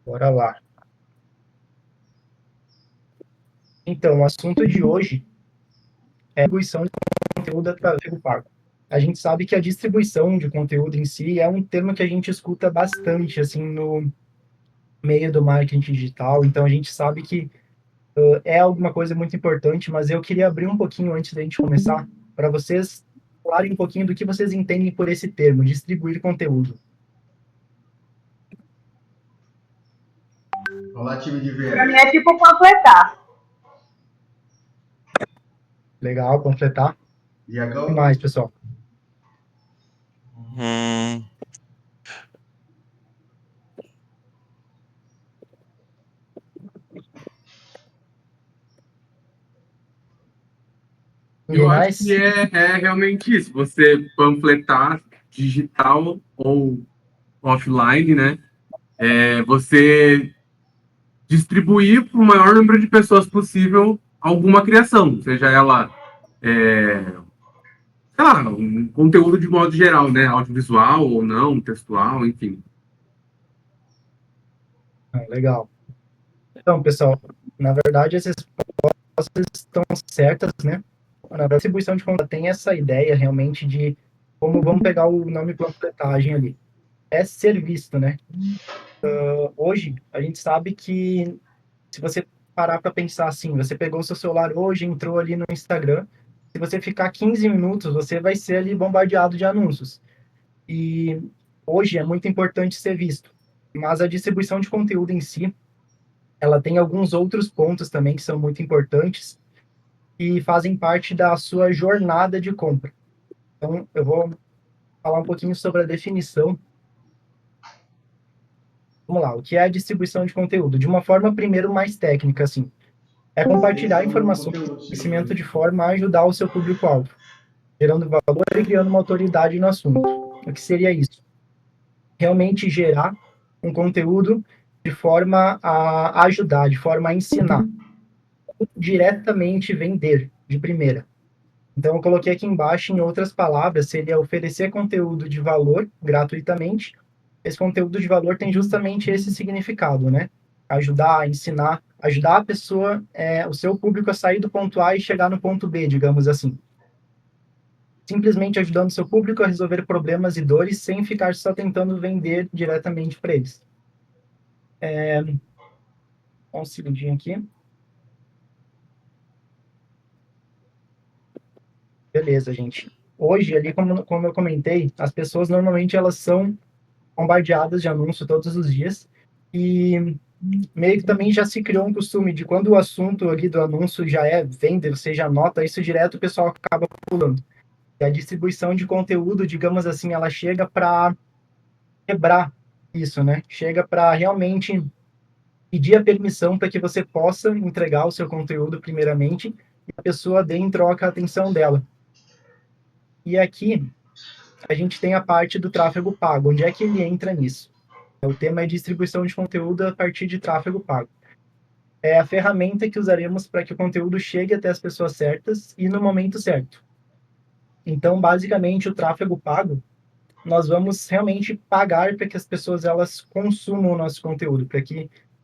Bora lá. Então, o assunto de hoje é a distribuição de conteúdo através do pago. A gente sabe que a distribuição de conteúdo em si é um termo que a gente escuta bastante, assim, no meio do marketing digital. Então, a gente sabe que é alguma coisa muito importante, mas eu queria abrir um pouquinho antes da gente começar, para vocês falarem um pouquinho do que vocês entendem por esse termo, distribuir conteúdo. Olá, time de Para mim vendas. é tipo panfletar. Legal, completar. E Diagão, mais, pessoal. Hum, Eu Ninguém acho que mais? é realmente isso, você panfletar digital ou offline, né? Você distribuir para o maior número de pessoas possível alguma criação, seja ela, sei lá, um conteúdo de modo geral, né? Audiovisual ou não, textual, enfim. Legal. Então, pessoal, na verdade, essas respostas estão certas, né? Na verdade, a distribuição de conta tem essa ideia realmente de como vamos pegar o nome panfletagem ali. É ser visto, né? Hoje, a gente sabe que se você parar para pensar assim, você pegou o seu celular hoje, entrou ali no Instagram, se você ficar 15 minutos, você vai ser ali bombardeado de anúncios. E hoje é muito importante ser visto. Mas a distribuição de conteúdo em si, ela tem alguns outros pontos também que são muito importantes e fazem parte da sua jornada de compra. Então, eu vou falar um pouquinho sobre a definição. Vamos lá, o que é a distribuição de conteúdo? De uma forma, primeiro, mais técnica, assim. É compartilhar selecionando o informações conteúdo, e seu conhecimento Júlio. de forma a ajudar o seu público-alvo, gerando valor e criando uma autoridade no assunto. O que seria isso? Realmente gerar um conteúdo de forma a ajudar, de forma a ensinar, diretamente vender de primeira. Então, eu coloquei aqui embaixo, em outras palavras, seria oferecer conteúdo de valor gratuitamente. Esse conteúdo de valor tem justamente esse significado, né? Ajudar, ensinar, ajudar a pessoa, o seu público a sair do ponto A e chegar no ponto B, digamos assim. Simplesmente ajudando o seu público a resolver problemas e dores sem ficar só tentando vender diretamente para eles. Um segundinho aqui. Beleza, gente. Hoje, ali, como eu comentei, as pessoas normalmente elas são bombardeadas de anúncio todos os dias e meio que também já se criou um costume de quando o assunto ali do anúncio já é venda, você já nota isso direto, o pessoal acaba pulando. E a distribuição de conteúdo, digamos assim, ela chega para quebrar isso, né? Chega para realmente pedir a permissão para que você possa entregar o seu conteúdo primeiramente e a pessoa dê em troca a atenção dela. E aqui a gente tem a parte do tráfego pago. Onde é que ele entra nisso? O tema é distribuição de conteúdo a partir de tráfego pago. É a ferramenta que usaremos para que o conteúdo chegue até as pessoas certas e no momento certo. Então, basicamente, o tráfego pago, nós vamos realmente pagar para que as pessoas elas consumam o nosso conteúdo,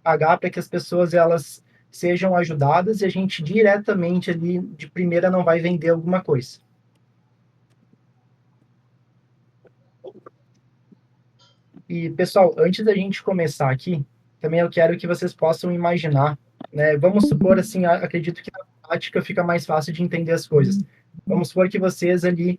pagar para que as pessoas elas sejam ajudadas e a gente diretamente ali de primeira não vai vender alguma coisa. E, pessoal, antes da gente começar aqui, também eu quero que vocês possam imaginar, né? Vamos supor assim, acredito que na prática fica mais fácil de entender as coisas. Vamos supor que vocês ali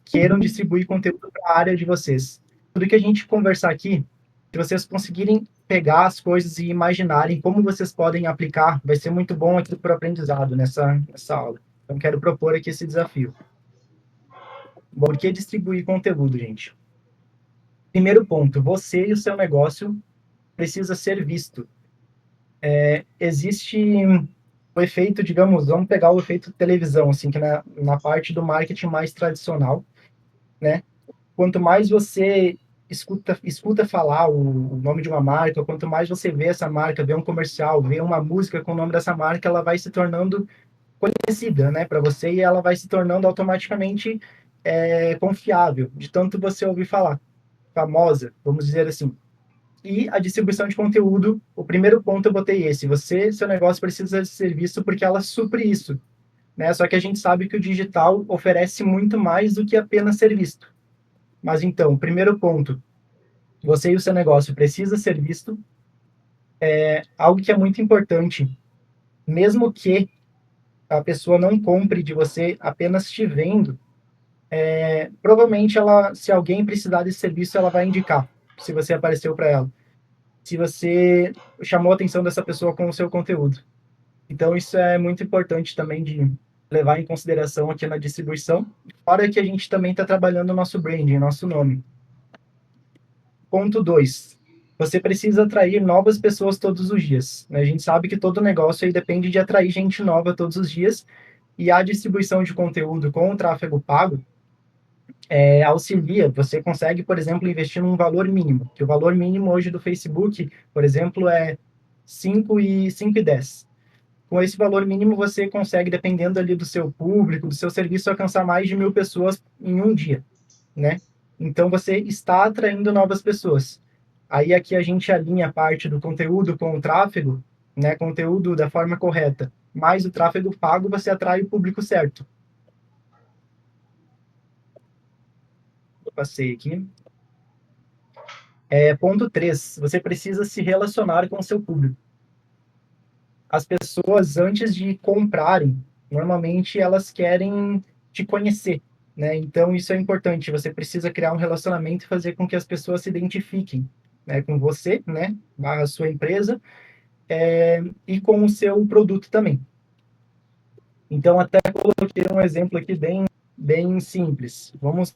queiram distribuir conteúdo para a área de vocês. Tudo que a gente conversar aqui, se vocês conseguirem pegar as coisas e imaginarem como vocês podem aplicar, vai ser muito bom aqui para o aprendizado nessa aula. Então, quero propor aqui esse desafio. Bom, por que distribuir conteúdo, gente? Primeiro ponto, você e o seu negócio precisa ser visto. Existe o efeito, digamos, vamos pegar o efeito televisão, assim, que na parte do marketing mais tradicional, né? Quanto mais você escuta falar o nome de uma marca, quanto mais você vê essa marca, vê um comercial, vê uma música com o nome dessa marca, ela vai se tornando conhecida, né, para você e ela vai se tornando automaticamente confiável, de tanto você ouvir falar, famosa, vamos dizer assim. E a distribuição de conteúdo, o primeiro ponto eu botei esse, seu negócio precisa de serviço porque ela supre isso, né? Só que a gente sabe que o digital oferece muito mais do que apenas ser visto. Mas então, primeiro ponto, você e o seu negócio precisa ser visto. Algo que é muito importante, mesmo que a pessoa não compre de você apenas te vendo, provavelmente ela, se alguém precisar desse serviço, ela vai indicar, se você apareceu para ela, se você chamou a atenção dessa pessoa com o seu conteúdo. Então, isso é muito importante também de levar em consideração aqui na distribuição, fora que a gente também está trabalhando o nosso branding, nosso nome. Ponto 2. Você precisa atrair novas pessoas todos os dias, né? A gente sabe que todo negócio aí depende de atrair gente nova todos os dias, e a distribuição de conteúdo com o tráfego pago auxilia. Você consegue, por exemplo, investir num valor mínimo, que o valor mínimo hoje do Facebook, por exemplo, é 5,10. Com esse valor mínimo, você consegue, dependendo ali do seu público, do seu serviço, alcançar mais de 1.000 pessoas em um dia, né? Então, você está atraindo novas pessoas. Aí, aqui a gente alinha a parte do conteúdo com o tráfego, né? Conteúdo da forma correta, mais o tráfego pago, você atrai o público certo. Eu passei aqui. Ponto 3. Você precisa se relacionar com o seu público. As pessoas, antes de comprarem, normalmente elas querem te conhecer, né? Então, isso é importante. Você precisa criar um relacionamento e fazer com que as pessoas se identifiquem, né, com você, né, a sua empresa, e com o seu produto também. Então, até coloquei um exemplo aqui bem simples. Vamos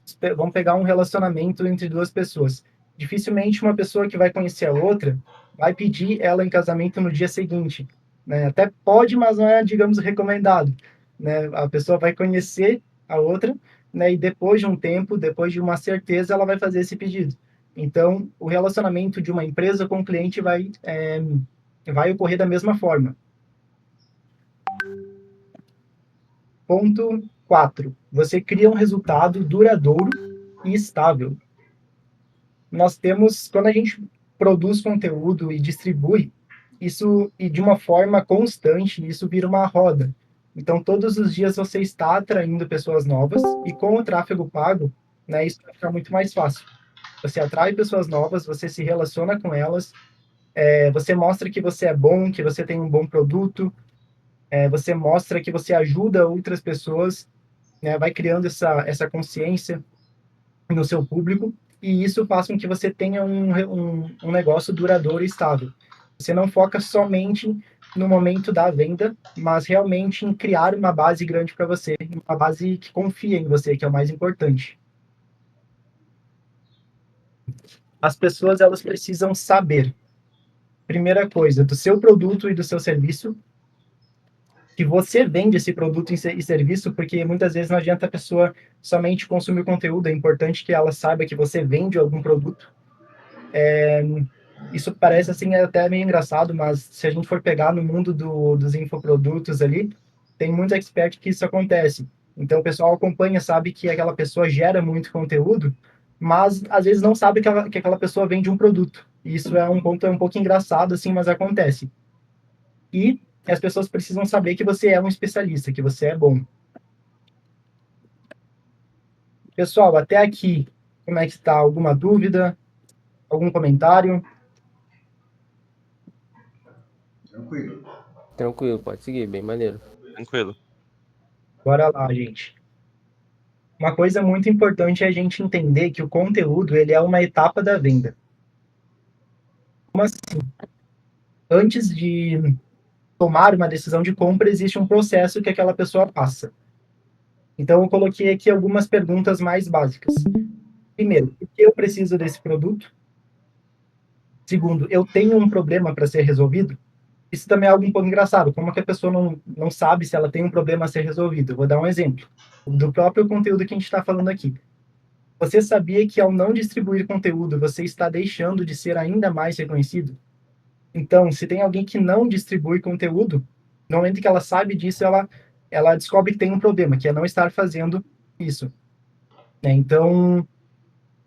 pegar um relacionamento entre duas pessoas. Dificilmente uma pessoa que vai conhecer a outra vai pedir ela em casamento no dia seguinte, né? Até pode, mas não é, digamos, recomendado, né? A pessoa vai conhecer a outra, né? E depois de um tempo, depois de uma certeza, ela vai fazer esse pedido. Então, o relacionamento de uma empresa com o cliente vai ocorrer da mesma forma. Ponto 4. Você cria um resultado duradouro e estável. Nós temos, quando a gente produz conteúdo e distribui, isso e de uma forma constante, isso vira uma roda. Então, todos os dias você está atraindo pessoas novas e com o tráfego pago, né, isso vai ficar muito mais fácil. Você atrai pessoas novas, você se relaciona com elas, você mostra que você é bom, que você tem um bom produto, você mostra que você ajuda outras pessoas, né, vai criando essa consciência no seu público, e isso faz com que você tenha um negócio duradouro e estável. Você não foca somente no momento da venda, mas realmente em criar uma base grande para você, uma base que confia em você, que é o mais importante. As pessoas, elas precisam saber, primeira coisa, do seu produto e do seu serviço, que você vende esse produto e serviço, porque muitas vezes não adianta a pessoa somente consumir conteúdo, é importante que ela saiba que você vende algum produto. Isso parece assim até meio engraçado, mas se a gente for pegar no mundo dos infoprodutos ali, tem muito expert que isso acontece. Então o pessoal acompanha, sabe que aquela pessoa gera muito conteúdo, mas às vezes não sabe que aquela pessoa vende um produto. E isso é um ponto um pouco engraçado, assim, mas acontece. E as pessoas precisam saber que você é um especialista, que você é bom. Pessoal, até aqui, como é que está? Alguma dúvida? Algum comentário? Tranquilo. Tranquilo, pode seguir, bem maneiro. Tranquilo. Bora lá, gente. Uma coisa muito importante é a gente entender que o conteúdo, ele é uma etapa da venda. Como assim? Antes de tomar uma decisão de compra, existe um processo que aquela pessoa passa. Então, eu coloquei aqui algumas perguntas mais básicas. Primeiro, por que eu preciso desse produto? Segundo, eu tenho um problema para ser resolvido? Isso também é algo um pouco engraçado. Como é que a pessoa não sabe se ela tem um problema a ser resolvido? Eu vou dar um exemplo do próprio conteúdo que a gente está falando aqui. Você sabia que ao não distribuir conteúdo, você está deixando de ser ainda mais reconhecido? Então, se tem alguém que não distribui conteúdo, no momento que ela sabe disso, ela descobre que tem um problema, que é não estar fazendo isso. Então,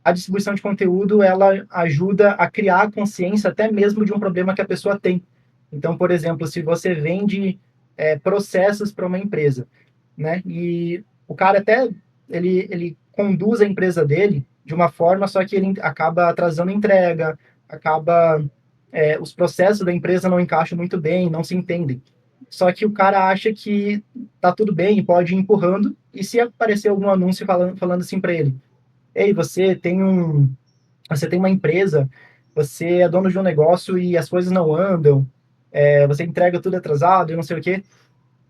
a distribuição de conteúdo, ela ajuda a criar a consciência até mesmo de um problema que a pessoa tem. Então, por exemplo, se você vende processos para uma empresa, né? E o cara até, ele conduz a empresa dele de uma forma, só que ele acaba atrasando entrega, acaba... os processos da empresa não encaixam muito bem, não se entendem. Só que o cara acha que tá tudo bem, pode ir empurrando, e se aparecer algum anúncio falando assim para ele, ei, você tem uma empresa, você é dono de um negócio e as coisas não andam, você entrega tudo atrasado e não sei o quê.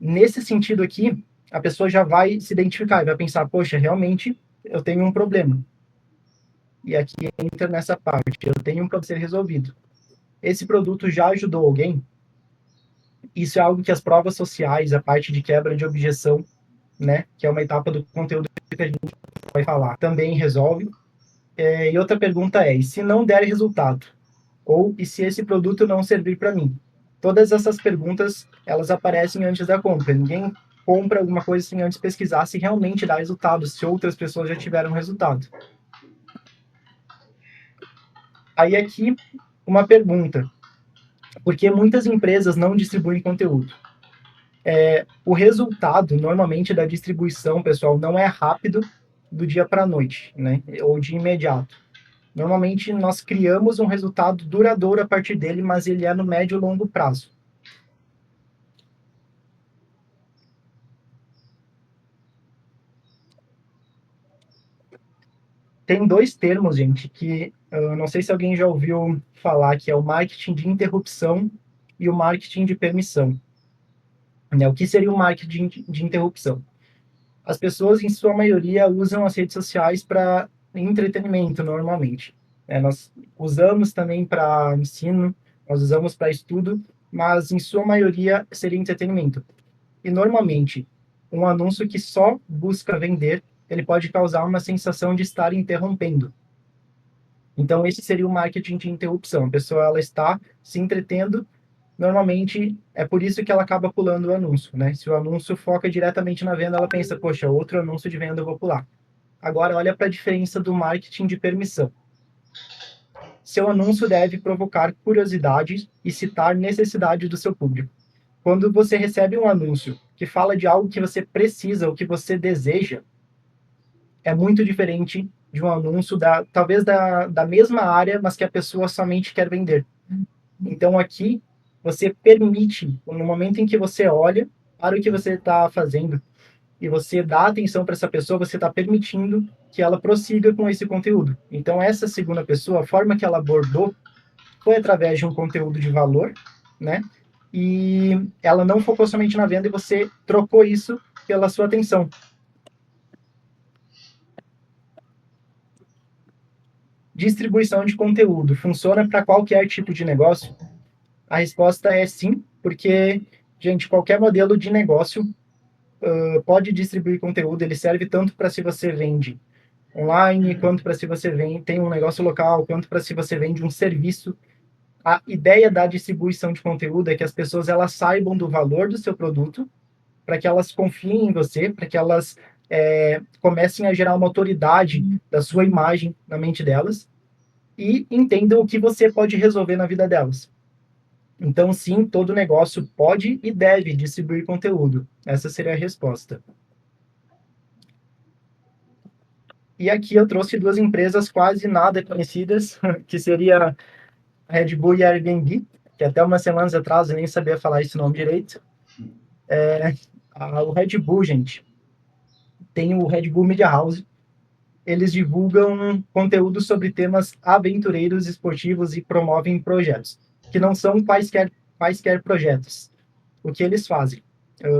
Nesse sentido aqui, a pessoa já vai se identificar e vai pensar, poxa, realmente eu tenho um problema. E aqui entra nessa parte, eu tenho um problema a ser resolvido. Esse produto já ajudou alguém? Isso é algo que as provas sociais, a parte de quebra de objeção, né, que é uma etapa do conteúdo que a gente vai falar, também resolve. E outra pergunta é, e se não der resultado? Ou e se esse produto não servir para mim? Todas essas perguntas, elas aparecem antes da compra. Ninguém compra alguma coisa sem antes pesquisar se realmente dá resultado, se outras pessoas já tiveram resultado. Aí aqui, uma pergunta. Por que muitas empresas não distribuem conteúdo? O resultado, normalmente, da distribuição, pessoal, não é rápido do dia para a noite, né? Ou de imediato. Normalmente, nós criamos um resultado duradouro a partir dele, mas ele é no médio e longo prazo. Tem dois termos, gente, que eu não sei se alguém já ouviu falar, que é o marketing de interrupção e o marketing de permissão. Né? O que seria o marketing de interrupção? As pessoas, em sua maioria, usam as redes sociais para entretenimento, normalmente. Nós usamos também para ensino, nós usamos para estudo, mas em sua maioria seria entretenimento. E normalmente, um anúncio que só busca vender, ele pode causar uma sensação de estar interrompendo. Então, esse seria o marketing de interrupção. A pessoa ela está se entretendo, normalmente é por isso que ela acaba pulando o anúncio, né? Se o anúncio foca diretamente na venda, ela pensa, poxa, outro anúncio de venda eu vou pular. Agora, olha para a diferença do marketing de permissão. Seu anúncio deve provocar curiosidade e citar necessidade do seu público. Quando você recebe um anúncio que fala de algo que você precisa, ou que você deseja, é muito diferente de um anúncio talvez da mesma área, mas que a pessoa somente quer vender. Então aqui você permite, no momento em que você olha para o que você está fazendo e você dá atenção para essa pessoa, você está permitindo que ela prossiga com esse conteúdo. Então essa segunda pessoa, a forma que ela abordou foi através de um conteúdo de valor, né? E ela não focou somente na venda e você trocou isso pela sua atenção. Distribuição de conteúdo funciona para qualquer tipo de negócio? A resposta é sim, porque, gente, qualquer modelo de negócio pode distribuir conteúdo, ele serve tanto para se você vende online, quanto para se você tem um negócio local, quanto para se você vende um serviço. A ideia da distribuição de conteúdo é que as pessoas elas saibam do valor do seu produto, para que elas confiem em você, para que elas comecem a gerar uma autoridade da sua imagem na mente delas e entendam o que você pode resolver na vida delas. Então, sim, todo negócio pode e deve distribuir conteúdo. Essa seria a resposta. E aqui eu trouxe duas empresas quase nada conhecidas, que seria a Red Bull e a Airbnb, que até umas semanas atrás eu nem sabia falar esse nome direito. O Red Bull, gente, tem o Red Bull Media House. Eles divulgam conteúdo sobre temas aventureiros, esportivos e promovem projetos, que não são quaisquer projetos. O que eles fazem?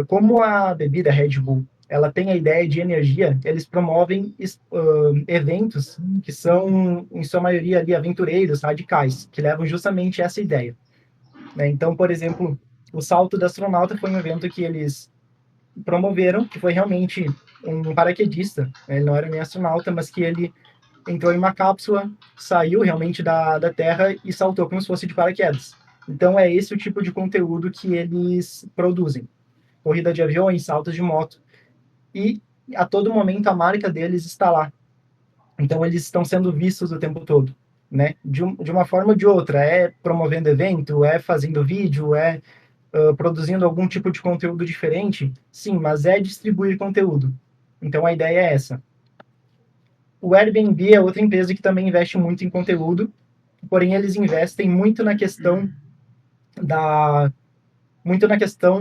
Como a bebida Red Bull ela tem a ideia de energia, eles promovem eventos que são, em sua maioria, ali, aventureiros, radicais, que levam justamente essa ideia. Né? Então, por exemplo, o Salto do Astronauta foi um evento que eles promoveram, que foi realmente um paraquedista, né? Ele não era nem astronauta, mas que ele entrou em uma cápsula, saiu realmente da Terra e saltou como se fosse de paraquedas. Então, é esse o tipo de conteúdo que eles produzem. Corrida de aviões, saltos de moto. E, a todo momento, a marca deles está lá. Então, eles estão sendo vistos o tempo todo, né? De uma forma ou de outra, é promovendo evento, é fazendo vídeo, é produzindo algum tipo de conteúdo diferente, sim, mas é distribuir conteúdo. Então, a ideia é essa. O Airbnb é outra empresa que também investe muito em conteúdo, porém eles investem muito na questão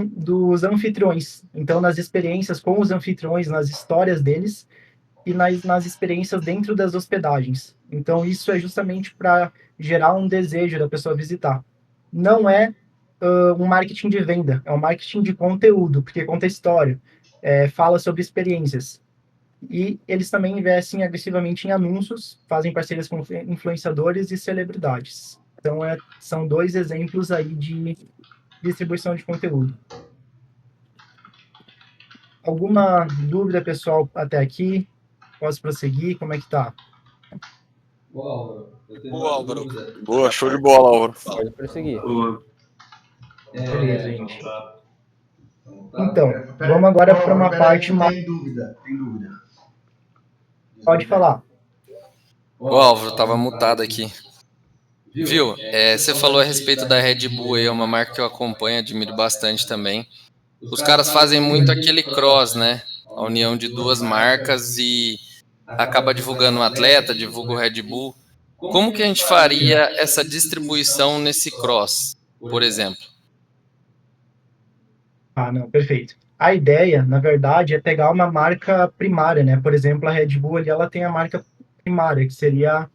dos anfitriões. Então, nas experiências com os anfitriões, nas histórias deles e nas experiências dentro das hospedagens. Então, isso é justamente para gerar um desejo da pessoa visitar. Não é um marketing de venda, é um marketing de conteúdo, porque conta história, fala sobre experiências. E eles também investem agressivamente em anúncios, fazem parcerias com influenciadores e celebridades. Então, são 2 exemplos aí de distribuição de conteúdo. Alguma dúvida, pessoal, até aqui? Posso prosseguir? Como é que tá? Boa, Álvaro. Boa, show de bola, Álvaro. Pode prosseguir. Boa. Beleza, gente. Então, vamos agora para uma parte mais... Tem dúvida. Pode falar. Ô, Álvaro, tava mutado aqui. Viu? Você falou a respeito da Red Bull aí, é uma marca que eu acompanho, admiro bastante também. Os caras fazem muito aquele cross, né? A união de duas marcas e acaba divulgando um atleta, divulga o Red Bull. Como que a gente faria essa distribuição nesse cross, por exemplo? Ah, não, perfeito. A ideia, na verdade, é pegar uma marca primária, né? Por exemplo, a Red Bull ali, ela tem a marca primária, que seria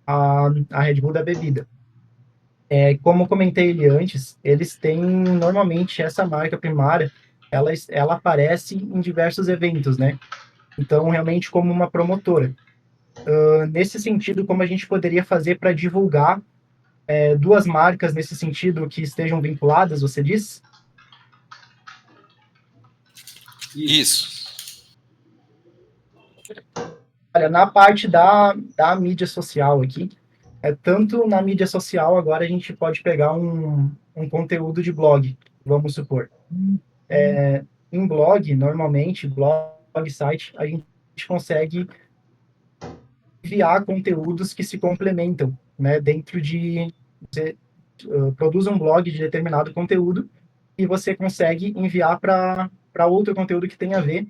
a Red Bull da bebida. Como comentei ali antes, eles têm normalmente essa marca primária, ela aparece em diversos eventos, né? Então, realmente como uma promotora. Nesse sentido, como a gente poderia fazer para divulgar duas marcas nesse sentido que estejam vinculadas, você diz? Isso. Olha, na parte da mídia social aqui, tanto na mídia social, agora a gente pode pegar um conteúdo de blog, vamos supor. Em blog, normalmente, blog site, a gente consegue enviar conteúdos que se complementam, né? Dentro de... Você produz um blog de determinado conteúdo e você consegue enviar para outro conteúdo que tem a ver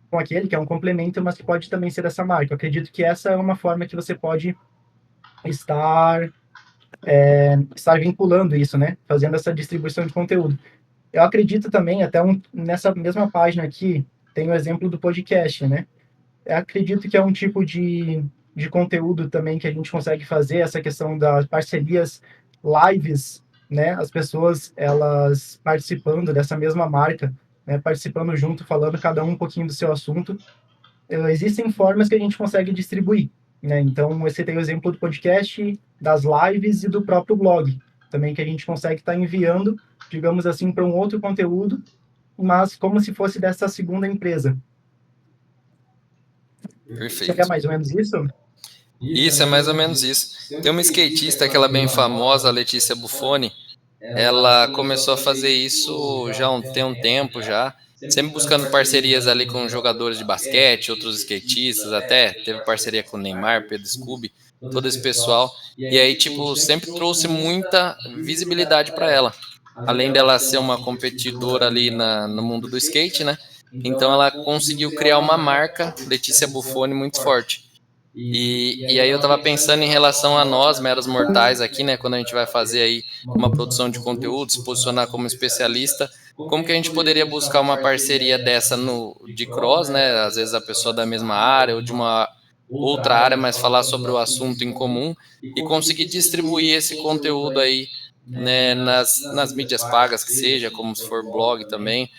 com aquele, que é um complemento, mas que pode também ser dessa marca. Eu acredito que essa é uma forma que você pode estar vinculando isso, né? Fazendo essa distribuição de conteúdo. Eu acredito também, até nessa mesma página aqui, tem o exemplo do podcast, né? Eu acredito que é um tipo de conteúdo também que a gente consegue fazer, essa questão das parcerias, lives, né? As pessoas, elas participando dessa mesma marca, né? Participando junto, falando cada um pouquinho do seu assunto. Existem formas que a gente consegue distribuir, né? Então, você tem o exemplo do podcast, das lives e do próprio blog, também que a gente consegue estar enviando, digamos assim, para um outro conteúdo, mas como se fosse dessa segunda empresa. Perfeito. Seria mais ou menos isso? Isso, é mais ou menos isso. Tem uma skatista que ela é bem famosa, a Letícia Buffoni. Ela começou a fazer isso já tem um tempo já, sempre buscando parcerias ali com jogadores de basquete, outros skatistas, até teve parceria com o Neymar, Pedro Scooby, todo esse pessoal. E aí, tipo, sempre trouxe muita visibilidade para ela. Além dela ser uma competidora ali no mundo do skate, né? Então ela conseguiu criar uma marca, Letícia Buffoni, muito forte. E aí eu tava pensando em relação a nós, meros mortais aqui, né? Quando a gente vai fazer aí uma produção de conteúdo, se posicionar como especialista, como que a gente poderia buscar uma parceria dessa de cross, né? Às vezes a pessoa da mesma área ou de uma outra área, mas falar sobre o assunto em comum e conseguir distribuir esse conteúdo aí, né, nas mídias pagas que seja, como se for blog também.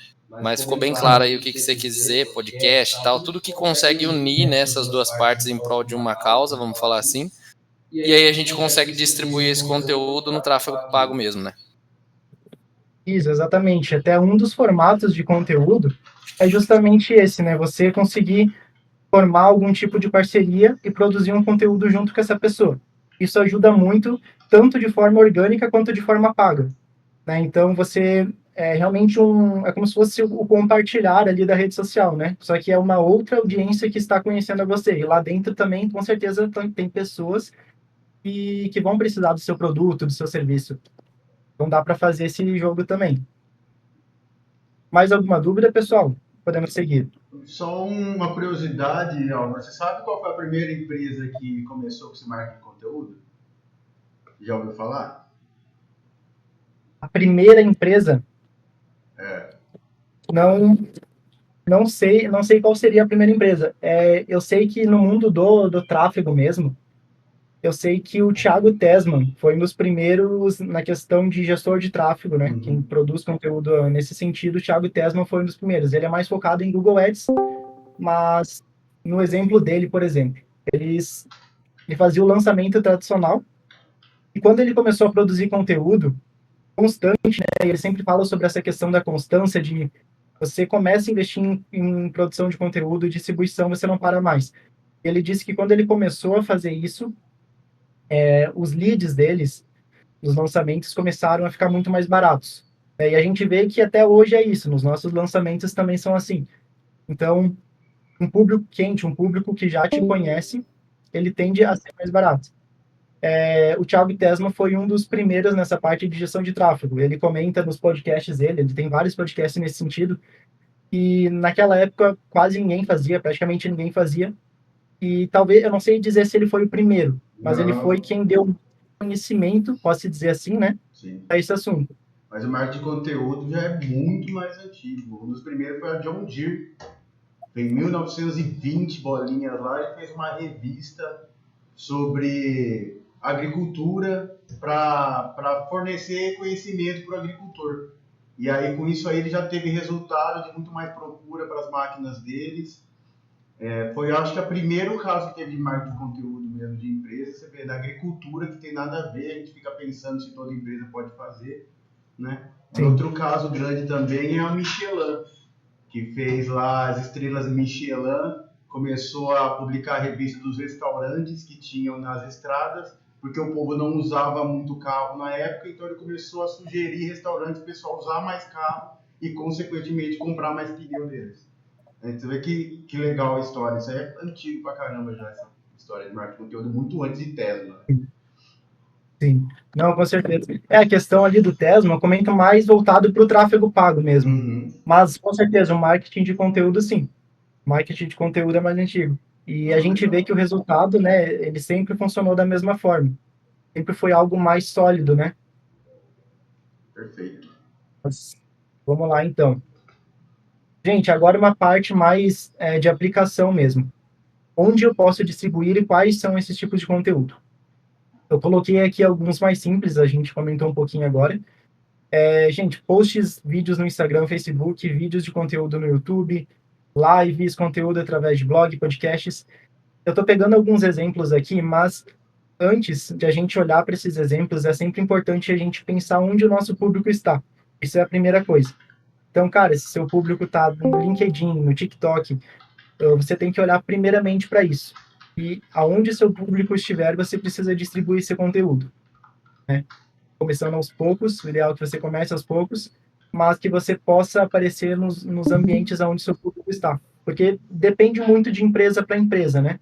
Mas ficou bem claro aí o que você quis dizer, podcast e tal, tudo que consegue unir, né, essas duas partes em prol de uma causa, vamos falar assim, e aí a gente consegue distribuir esse conteúdo no tráfego pago mesmo, né? Isso, exatamente. Até um dos formatos de conteúdo é justamente esse, né? Você conseguir formar algum tipo de parceria e produzir um conteúdo junto com essa pessoa. Isso ajuda muito, tanto de forma orgânica quanto de forma paga, né? Então, você é realmente é como se fosse o compartilhar ali da rede social, né? Só que é uma outra audiência que está conhecendo você. E lá dentro também, com certeza, tem pessoas que vão precisar do seu produto, do seu serviço. Então dá para fazer esse jogo também. Mais alguma dúvida, pessoal? Podemos seguir. Só uma curiosidade, Álvaro. Você sabe qual foi a primeira empresa que começou com esse marketing de conteúdo? Já ouviu falar? A primeira empresa, não sei qual seria a primeira empresa. Eu sei que no mundo do tráfego mesmo, eu sei que o Thiago Tesman foi um dos primeiros na questão de gestor de tráfego, né? Uhum. Quem produz conteúdo nesse sentido, o Thiago Tesman foi um dos primeiros. Ele é mais focado em Google Ads, mas no exemplo dele, por exemplo, ele fazia o lançamento tradicional e quando ele começou a produzir conteúdo constante, né? Ele sempre fala sobre essa questão da constância, de você começa a investir em produção de conteúdo, distribuição, você não para mais. Ele disse que quando ele começou a fazer isso, os leads deles, os lançamentos, começaram a ficar muito mais baratos. E a gente vê que até hoje é isso, nos nossos lançamentos também são assim. Então, um público quente, um público que já te conhece, ele tende a ser mais barato. O Thiago Tesma foi um dos primeiros nessa parte de gestão de tráfego. Ele comenta nos podcasts dele, ele tem vários podcasts nesse sentido, e naquela época quase ninguém fazia, praticamente ninguém fazia, e talvez, eu não sei dizer se ele foi o primeiro, mas ele foi quem deu conhecimento, posso dizer assim, né, Sim. a esse assunto. Mas o marketing de conteúdo já é muito mais antigo. Um dos primeiros foi a John Deere. Em 1920, bolinhas lá, ele fez uma revista sobre agricultura para fornecer conhecimento para o agricultor. E aí, com isso aí, ele já teve resultado de muito mais procura para as máquinas deles. Foi, acho que, o primeiro caso que teve de marketing de conteúdo mesmo de empresa. Você vê, da agricultura, que tem nada a ver, a gente fica pensando se toda empresa pode fazer, né? Outro caso grande também é a Michelin, que fez lá as estrelas Michelin, começou a publicar a revista dos restaurantes que tinham nas estradas, porque o povo não usava muito carro na época, então ele começou a sugerir restaurantes, o pessoal usar mais carro e, consequentemente, comprar mais pneu deles. Você vê que legal a história. Isso aí é antigo pra caramba já, essa história de marketing de conteúdo, muito antes de Tesla. Sim, não, com certeza. A questão ali do Tesma, eu comento mais voltado para o tráfego pago mesmo. Uhum. Mas, com certeza, o marketing de conteúdo, sim. O marketing de conteúdo é mais antigo. E a gente vê que o resultado, né, ele sempre funcionou da mesma forma. Sempre foi algo mais sólido, né? Perfeito. Mas, vamos lá, então. Gente, agora uma parte mais de aplicação mesmo. Onde eu posso distribuir e quais são esses tipos de conteúdo? Eu coloquei aqui alguns mais simples, a gente comentou um pouquinho agora. Gente, posts, vídeos no Instagram, Facebook, vídeos de conteúdo no YouTube, lives, conteúdo através de blog, podcasts. Eu estou pegando alguns exemplos aqui, mas antes de a gente olhar para esses exemplos, é sempre importante a gente pensar onde o nosso público está. Isso é a primeira coisa. Então, cara, se seu público está no LinkedIn, no TikTok, você tem que olhar primeiramente para isso. E aonde seu público estiver, você precisa distribuir seu conteúdo, né? Começando aos poucos, o ideal é que você comece aos poucos, mas que você possa aparecer nos ambientes onde seu público está. Porque depende muito de empresa para empresa, né?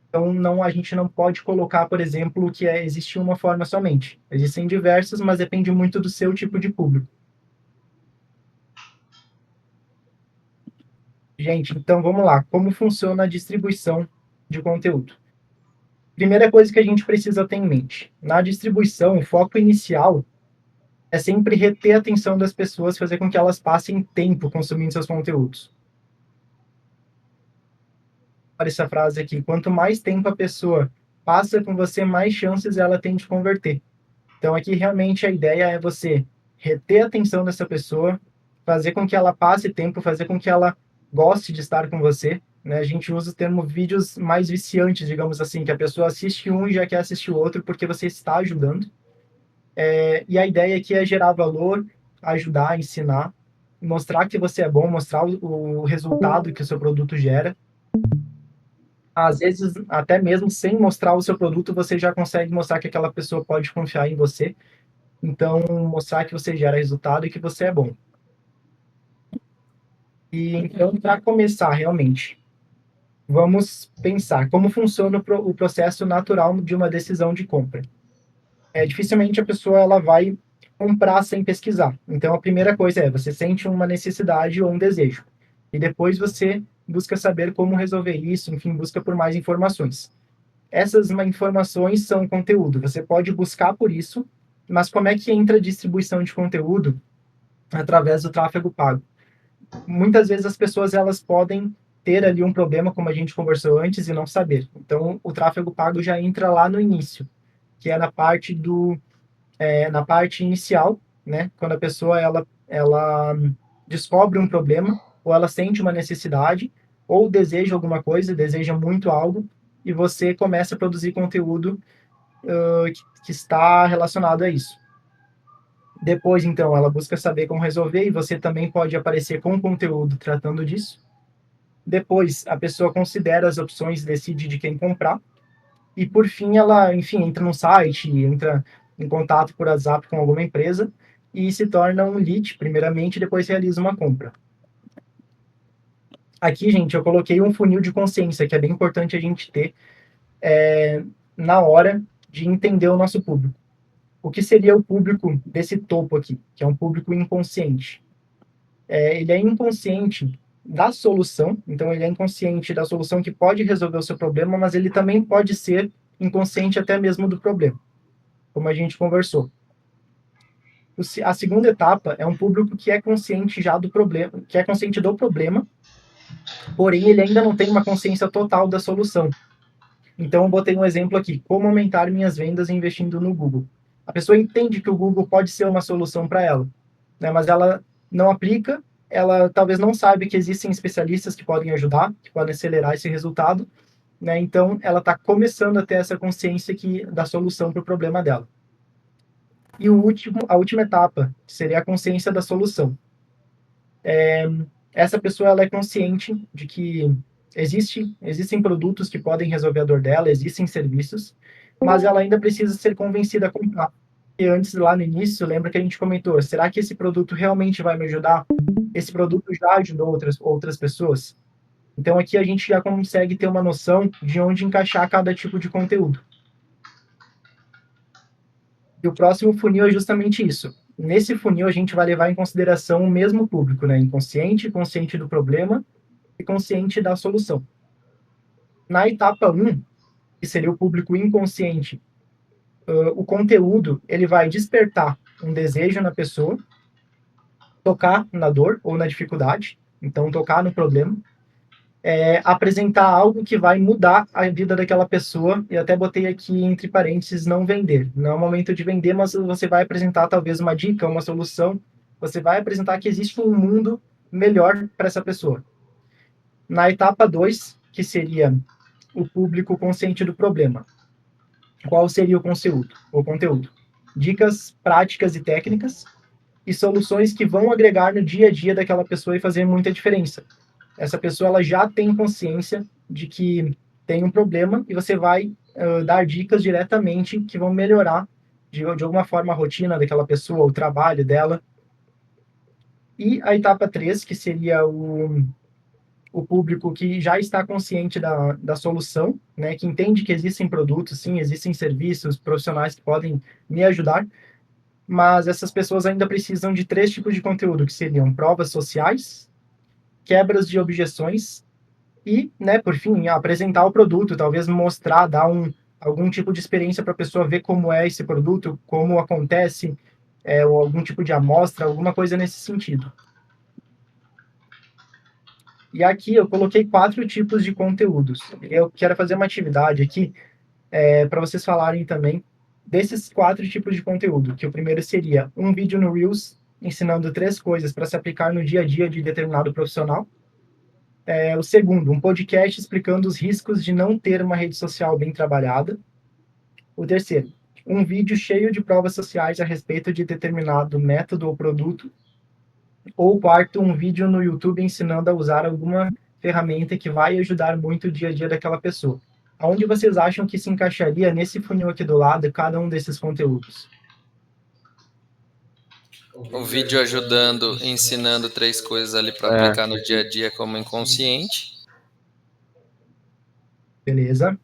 Então, a gente não pode colocar, por exemplo, que existe uma forma somente. Existem diversas, mas depende muito do seu tipo de público. Gente, então vamos lá. Como funciona a distribuição de conteúdo? Primeira coisa que a gente precisa ter em mente. Na distribuição, o foco inicial é sempre reter a atenção das pessoas, fazer com que elas passem tempo consumindo seus conteúdos. Olha essa frase aqui. Quanto mais tempo a pessoa passa com você, mais chances ela tem de converter. Então, aqui realmente a ideia é você reter a atenção dessa pessoa, fazer com que ela passe tempo, fazer com que ela goste de estar com você, né? A gente usa o termo vídeos mais viciantes, digamos assim, que a pessoa assiste um e já quer assistir o outro porque você está ajudando. E a ideia aqui é gerar valor, ajudar, ensinar, mostrar que você é bom, mostrar o resultado que o seu produto gera. Às vezes, até mesmo sem mostrar o seu produto, você já consegue mostrar que aquela pessoa pode confiar em você. Então, mostrar que você gera resultado e que você é bom. E então, para começar realmente, vamos pensar como funciona o processo natural de uma decisão de compra. Dificilmente a pessoa ela vai comprar sem pesquisar. Então, a primeira coisa é você sente uma necessidade ou um desejo. E depois você busca saber como resolver isso, enfim, busca por mais informações. Essas informações são conteúdo. Você pode buscar por isso, mas como é que entra a distribuição de conteúdo através do tráfego pago? Muitas vezes as pessoas elas podem ter ali um problema, como a gente conversou antes, e não saber. Então, o tráfego pago já entra lá no início, que é na parte inicial, né? Quando a pessoa ela descobre um problema, ou ela sente uma necessidade, ou deseja alguma coisa, deseja muito algo, e você começa a produzir conteúdo que está relacionado a isso. Depois, então, ela busca saber como resolver, e você também pode aparecer com conteúdo tratando disso. Depois, a pessoa considera as opções, decide de quem comprar, e por fim, ela, enfim, entra no site, entra em contato por WhatsApp com alguma empresa e se torna um lead, primeiramente, e depois realiza uma compra. Aqui, gente, eu coloquei um funil de consciência, que é bem importante a gente ter na hora de entender o nosso público. O que seria o público desse topo aqui, que é um público inconsciente? Ele é inconsciente da solução, então ele é inconsciente da solução que pode resolver o seu problema, mas ele também pode ser inconsciente até mesmo do problema, como a gente conversou. A segunda etapa é um público que é consciente já do problema, que é consciente do problema, porém ele ainda não tem uma consciência total da solução. Então eu botei um exemplo aqui, como aumentar minhas vendas investindo no Google. A pessoa entende que o Google pode ser uma solução para ela, né, mas ela não aplica, ela talvez não saiba que existem especialistas que podem ajudar, que podem acelerar esse resultado, né, então ela está começando a ter essa consciência da solução para o problema dela. E a última etapa seria a consciência da solução. Essa pessoa ela é consciente de que existem produtos que podem resolver a dor dela, existem serviços, mas ela ainda precisa ser convencida a comprar. E antes, lá no início, lembra que a gente comentou, será que esse produto realmente vai me ajudar? Esse produto já ajudou outras pessoas? Então aqui a gente já consegue ter uma noção de onde encaixar cada tipo de conteúdo. E o próximo funil é justamente isso. Nesse funil, a gente vai levar em consideração o mesmo público, né? Inconsciente, consciente do problema e consciente da solução. Na etapa 1, que seria o público inconsciente, o conteúdo ele vai despertar um desejo na pessoa, tocar na dor ou na dificuldade, então tocar no problema, apresentar algo que vai mudar a vida daquela pessoa, e até botei aqui entre parênteses, não vender. Não é o momento de vender, mas você vai apresentar talvez uma dica, uma solução, você vai apresentar que existe um mundo melhor para essa pessoa. Na etapa 2, que seria o público consciente do problema, qual seria o conteúdo? Dicas práticas e técnicas e soluções que vão agregar no dia a dia daquela pessoa e fazer muita diferença. Essa pessoa ela já tem consciência de que tem um problema e você vai dar dicas diretamente que vão melhorar de alguma forma a rotina daquela pessoa, o trabalho dela. E a etapa 3, que seria o público que já está consciente da solução, né, que entende que existem produtos, sim, existem serviços profissionais que podem me ajudar, mas essas pessoas ainda precisam de 3 tipos de conteúdo, que seriam provas sociais, quebras de objeções e, né, por fim, apresentar o produto, talvez mostrar, dar algum tipo de experiência para a pessoa ver como é esse produto, como acontece, ou algum tipo de amostra, alguma coisa nesse sentido. E aqui eu coloquei 4 tipos de conteúdos. Eu quero fazer uma atividade aqui para vocês falarem também desses 4 tipos de conteúdo, que o primeiro seria um vídeo no Reels ensinando 3 coisas para se aplicar no dia a dia de determinado profissional. O segundo, um podcast explicando os riscos de não ter uma rede social bem trabalhada. O terceiro, um vídeo cheio de provas sociais a respeito de determinado método ou produto. Ou quarto, um vídeo no YouTube ensinando a usar alguma ferramenta que vai ajudar muito o dia a dia daquela pessoa. Aonde vocês acham que se encaixaria nesse funil aqui do lado cada um desses conteúdos? O vídeo ajudando, ensinando 3 coisas ali para aplicar no dia a dia como inconsciente. Beleza?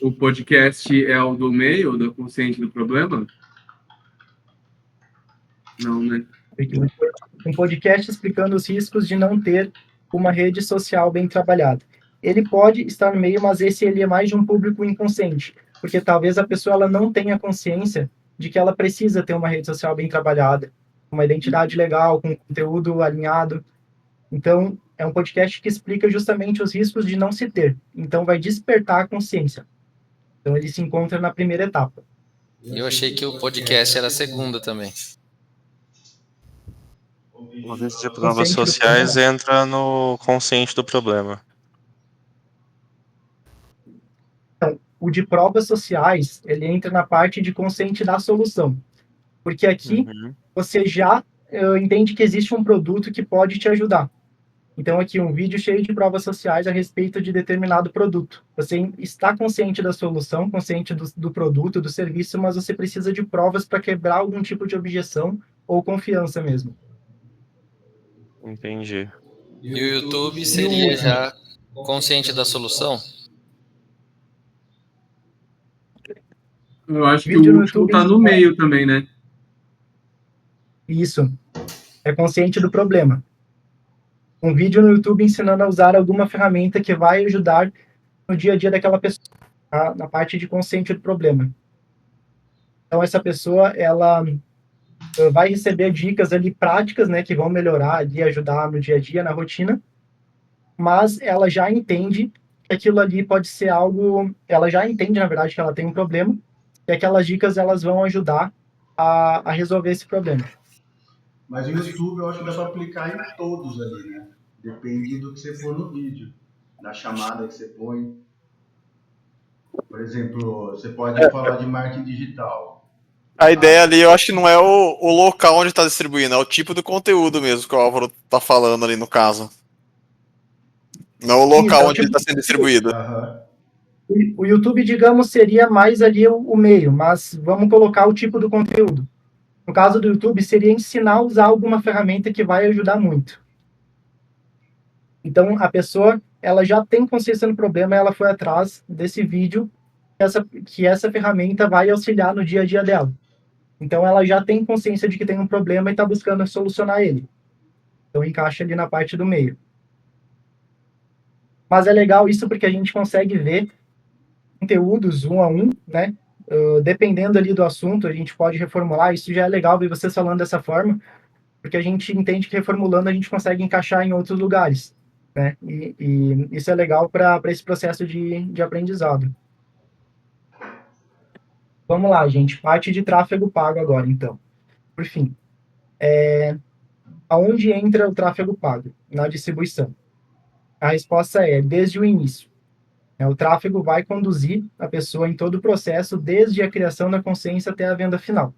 O podcast é o do meio, do consciente do problema? Não, né? Um podcast explicando os riscos de não ter uma rede social bem trabalhada. Ele pode estar no meio, mas ele é mais de um público inconsciente, porque talvez a pessoa ela não tenha consciência de que ela precisa ter uma rede social bem trabalhada, uma identidade legal, com conteúdo alinhado. Então, é um podcast que explica justamente os riscos de não se ter. Então, vai despertar a consciência. Então, ele se encontra na primeira etapa. E eu achei que o podcast era a segunda também. O risco de provas sociais entra no consciente do problema. Então, o de provas sociais, ele entra na parte de consciente da solução. Porque aqui você já entende que existe um produto que pode te ajudar. Então, aqui, um vídeo cheio de provas sociais a respeito de determinado produto. Você está consciente da solução, consciente do produto, do serviço, mas você precisa de provas para quebrar algum tipo de objeção ou confiança mesmo. Entendi. E o YouTube seria já consciente da solução? Eu acho que Vídeo o no último YouTube tá no meio também, né? Isso. É consciente do problema. Um vídeo no YouTube ensinando a usar alguma ferramenta que vai ajudar no dia a dia daquela pessoa, tá? Na parte de consciente do problema. Então, essa pessoa, ela vai receber dicas ali práticas, né, que vão melhorar e ajudar no dia a dia, na rotina, mas ela já entende que aquilo ali pode ser algo, ela já entende, na verdade, que ela tem um problema, e aquelas dicas, elas vão ajudar a resolver esse problema. Mas o YouTube eu acho que dá para aplicar em todos ali, né? Depende do que você for no vídeo, da chamada que você põe. Por exemplo, você pode falar de marketing digital. A ideia ali, eu acho que não é o local onde está distribuindo, é o tipo do conteúdo mesmo que o Álvaro tá falando ali no caso. Não o local onde ele está sendo distribuído. O YouTube, digamos, seria mais ali o meio, mas vamos colocar o tipo do conteúdo. No caso do YouTube, seria ensinar a usar alguma ferramenta que vai ajudar muito. Então, a pessoa, ela já tem consciência do problema, ela foi atrás desse vídeo, que essa ferramenta vai auxiliar no dia a dia dela. Então, ela já tem consciência de que tem um problema e está buscando solucionar ele. Então, encaixa ali na parte do meio. Mas é legal isso porque a gente consegue ver conteúdos um a um, né? Dependendo ali do assunto, a gente pode reformular. Isso já é legal ver vocês falando dessa forma, porque a gente entende que reformulando a gente consegue encaixar em outros lugares, né? E isso é legal para esse processo de aprendizado. Vamos lá, gente. Parte de tráfego pago agora, então. Por fim, aonde entra o tráfego pago? Na distribuição. A resposta é desde o início. O tráfego vai conduzir a pessoa em todo o processo, desde a criação da consciência até a venda final.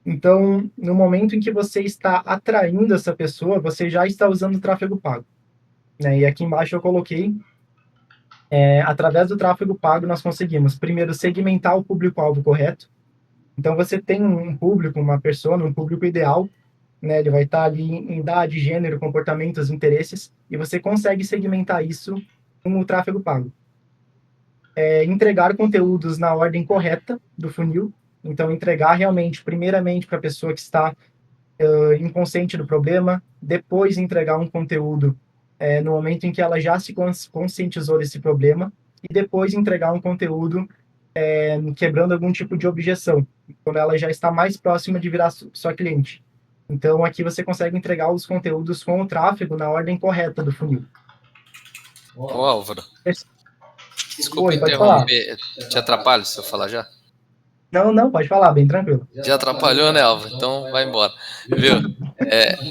Então, no momento em que você está atraindo essa pessoa, você já está usando o tráfego pago. E aqui embaixo eu coloquei, através do tráfego pago, nós conseguimos, primeiro, segmentar o público-alvo correto. Então, você tem um público, uma persona, um público ideal, né? Ele vai estar ali em idade, gênero, comportamentos, interesses, e você consegue segmentar isso com o tráfego pago. Entregar conteúdos na ordem correta do funil. Então, entregar realmente, primeiramente, para a pessoa que está inconsciente do problema, depois entregar um conteúdo no momento em que ela já se conscientizou desse problema, e depois entregar um conteúdo quebrando algum tipo de objeção, quando ela já está mais próxima de virar sua cliente. Então, aqui você consegue entregar os conteúdos com o tráfego na ordem correta do funil. Ô, Álvaro. Desculpa Oi, interromper. Te atrapalho se eu falar já? Não, pode falar, bem tranquilo. Já atrapalhou, né, Álvaro? Então vai embora. Viu?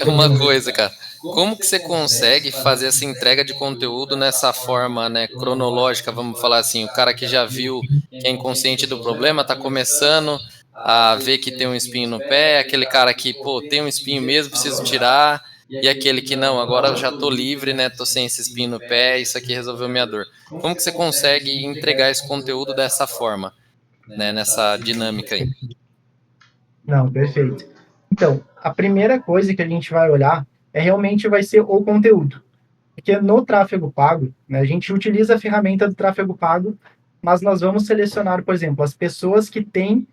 Uma coisa, cara. Como que você consegue fazer essa entrega de conteúdo nessa forma, né, cronológica, vamos falar assim, o cara que já viu, que é inconsciente do problema, tá começando a ver que tem um espinho no pé, aquele cara que, pô, tem um espinho mesmo, preciso tirar, e aquele que não, agora eu já tô livre, né, tô sem esse espinho no pé, isso aqui resolveu minha dor. Como que você consegue entregar esse conteúdo dessa forma? né, nessa dinâmica aí. Não, perfeito. Então, a primeira coisa que a gente vai olhar realmente vai ser o conteúdo. Porque no tráfego pago, né, a gente utiliza a ferramenta do tráfego pago, mas nós vamos selecionar, por exemplo, as pessoas que têm,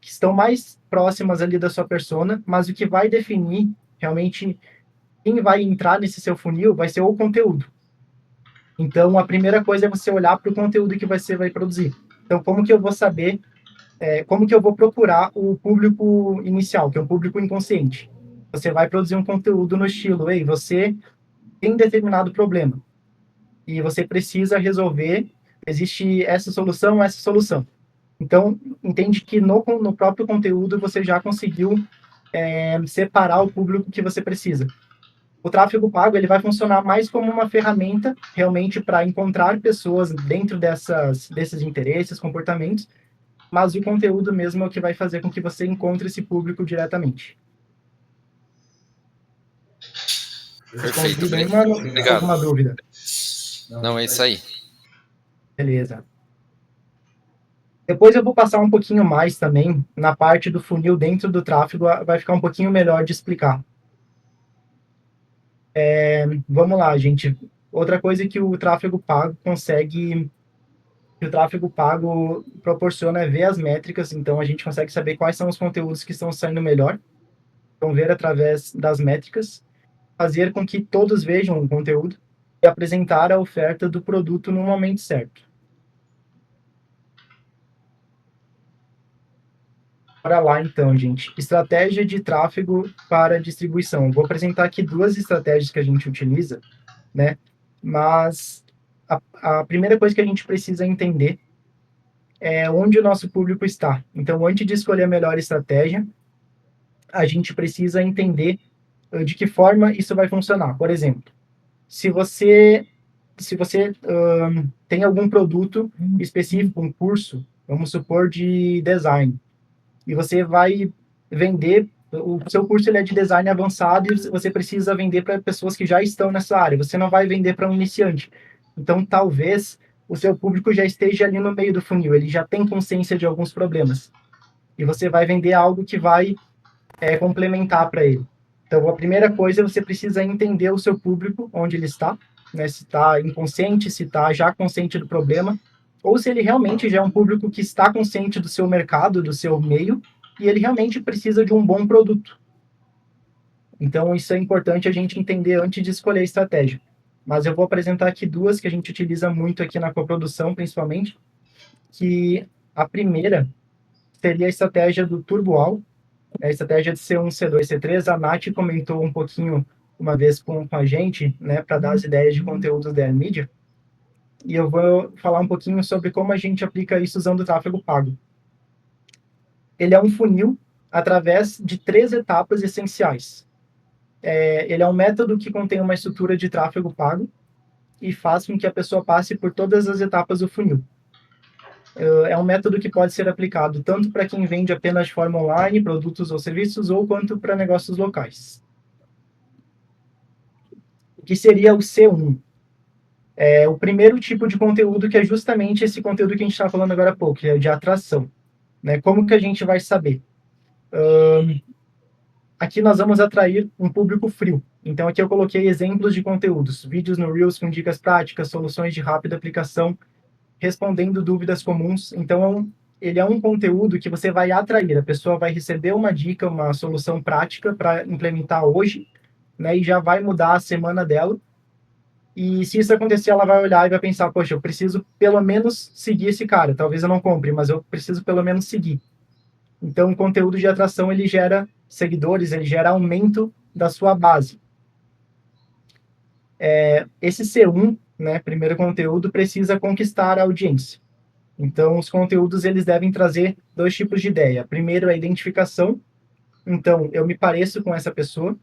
que estão mais próximas ali da sua persona, mas o que vai definir realmente quem vai entrar nesse seu funil vai ser o conteúdo. Então, a primeira coisa é você olhar para o conteúdo que você vai produzir. Então, como que eu vou saber, como que eu vou procurar o público inicial, que é o público inconsciente? Você vai produzir um conteúdo no estilo, ei, você tem determinado problema e você precisa resolver, existe essa solução, essa solução. Então, entende que no próprio conteúdo você já conseguiu separar o público que você precisa. O tráfego pago ele vai funcionar mais como uma ferramenta realmente para encontrar pessoas dentro desses interesses, comportamentos, mas o conteúdo mesmo é o que vai fazer com que você encontre esse público diretamente. Perfeito, bem, mano? obrigado. Alguma dúvida? Não, é isso aí. Beleza. Depois eu vou passar um pouquinho mais também na parte do funil dentro do tráfego, vai ficar um pouquinho melhor de explicar. Vamos lá, gente. Outra coisa que o tráfego pago proporciona é ver as métricas, então a gente consegue saber quais são os conteúdos que estão saindo melhor, então ver através das métricas, fazer com que todos vejam o conteúdo e apresentar a oferta do produto no momento certo. Bora lá então, gente. Estratégia de tráfego para distribuição. Vou apresentar aqui duas estratégias que a gente utiliza, né? Mas a primeira coisa que a gente precisa entender é onde o nosso público está. Então, antes de escolher a melhor estratégia, a gente precisa entender de que forma isso vai funcionar. Por exemplo, se você tem algum produto específico, um curso, vamos supor, de design, e você vai vender, o seu curso ele é de design avançado e você precisa vender para pessoas que já estão nessa área, você não vai vender para um iniciante. Então, talvez o seu público já esteja ali no meio do funil, ele já tem consciência de alguns problemas. E você vai vender algo que vai complementar para ele. Então, a primeira coisa, você precisa entender o seu público, onde ele está, né? Se está inconsciente, se está já consciente do problema, ou se ele realmente já é um público que está consciente do seu mercado, do seu meio, e ele realmente precisa de um bom produto. Então, isso é importante a gente entender antes de escolher a estratégia. Mas eu vou apresentar aqui duas que a gente utiliza muito aqui na coprodução, principalmente, que a primeira seria a estratégia do Turboal, a estratégia de C1, C2, C3. A Nath comentou um pouquinho uma vez com a gente, né, para dar as ideias de conteúdos da mídia. E eu vou falar um pouquinho sobre como a gente aplica isso usando o tráfego pago. Ele é um funil através de 3 etapas essenciais. Ele é um método que contém uma estrutura de tráfego pago e faz com que a pessoa passe por todas as etapas do funil. É um método que pode ser aplicado tanto para quem vende apenas de forma online, produtos ou serviços, ou quanto para negócios locais. O que seria o C1? É o primeiro tipo de conteúdo, que é justamente esse conteúdo que a gente estava falando agora há pouco, que é de atração. Né? Como que a gente vai saber? Aqui nós vamos atrair um público frio. Então aqui eu coloquei exemplos de conteúdos, vídeos no Reels com dicas práticas, soluções de rápida aplicação, respondendo dúvidas comuns. Então ele é um conteúdo que você vai atrair, a pessoa vai receber uma dica, uma solução prática para implementar hoje, né, e já vai mudar a semana dela. E se isso acontecer, ela vai olhar e vai pensar, poxa, eu preciso pelo menos seguir esse cara. Talvez eu não compre, mas eu preciso pelo menos seguir. Então, o conteúdo de atração, ele gera seguidores, ele gera aumento da sua base. Esse C1, né, primeiro conteúdo, precisa conquistar a audiência. Então, os conteúdos, eles devem trazer 2 tipos de ideia. Primeiro, a identificação. Então, eu me pareço com essa pessoa.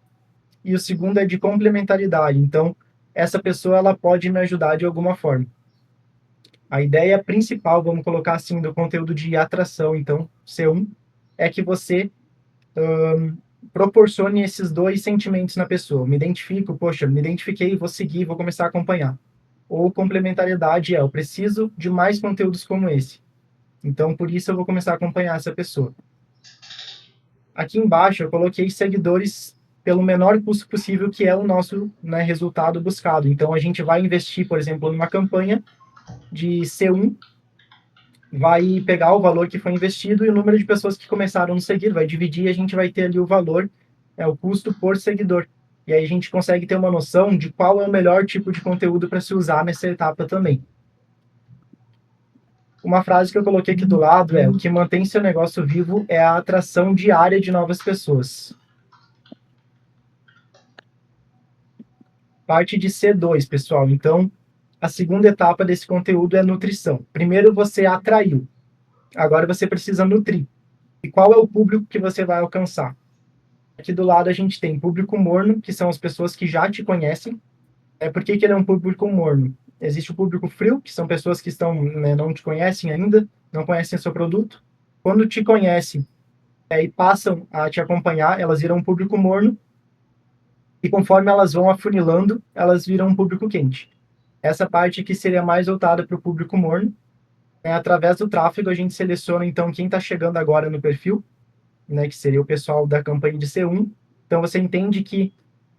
E o segundo é de complementaridade. Então, essa pessoa ela pode me ajudar de alguma forma. A ideia principal, vamos colocar assim, do conteúdo de atração, então, C1, é que você proporcione esses 2 sentimentos na pessoa. Me identifico, poxa, me identifiquei, vou seguir, vou começar a acompanhar. Ou complementariedade eu preciso de mais conteúdos como esse. Então, por isso eu vou começar a acompanhar essa pessoa. Aqui embaixo eu coloquei seguidores pelo menor custo possível, que é o nosso, né, resultado buscado. Então, a gente vai investir, por exemplo, numa campanha de C1, vai pegar o valor que foi investido e o número de pessoas que começaram a nos seguir, vai dividir e a gente vai ter ali o valor, o custo por seguidor. E aí a gente consegue ter uma noção de qual é o melhor tipo de conteúdo para se usar nessa etapa também. Uma frase que eu coloquei aqui do lado é: o que mantém seu negócio vivo é a atração diária de novas pessoas. Parte de C2, pessoal. Então, a segunda etapa desse conteúdo é nutrição. Primeiro você atraiu, agora você precisa nutrir. E qual é o público que você vai alcançar? Aqui do lado a gente tem público morno, que são as pessoas que já te conhecem. Por que ele é um público morno? Existe o público frio, que são pessoas que estão, né, não te conhecem ainda, não conhecem o seu produto. Quando te conhecem e passam a te acompanhar, elas viram um público morno, e conforme elas vão afunilando, elas viram um público quente. Essa parte aqui seria mais voltada para o público morno. Através do tráfego, a gente seleciona, então, quem está chegando agora no perfil, né, que seria o pessoal da campanha de C1. Então, você entende que